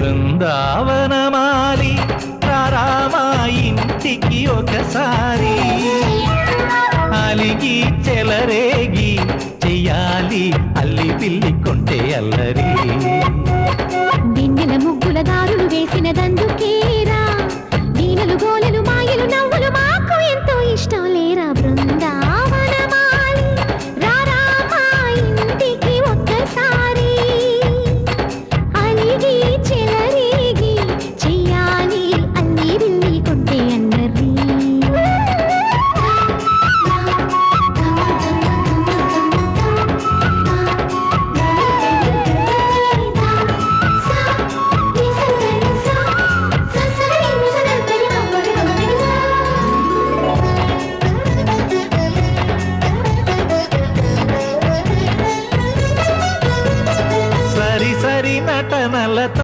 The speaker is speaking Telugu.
బృందావనమాలి రామా ఇంటికి ఒకసారి అలిగి చెలరేగి చెయ్యాలి అల్లి పిల్లి కొంటే అల్లరి వెన్నెల ముగ్గుల దారులు వేసిన దందుకేరా వీణలు గోలెలు మాయలు నవ్వులు మాకు ఎంతో ఇష్టం లేరా బృందావనమాలి రామా ఇంటికి ఒక్కసారి అలిగి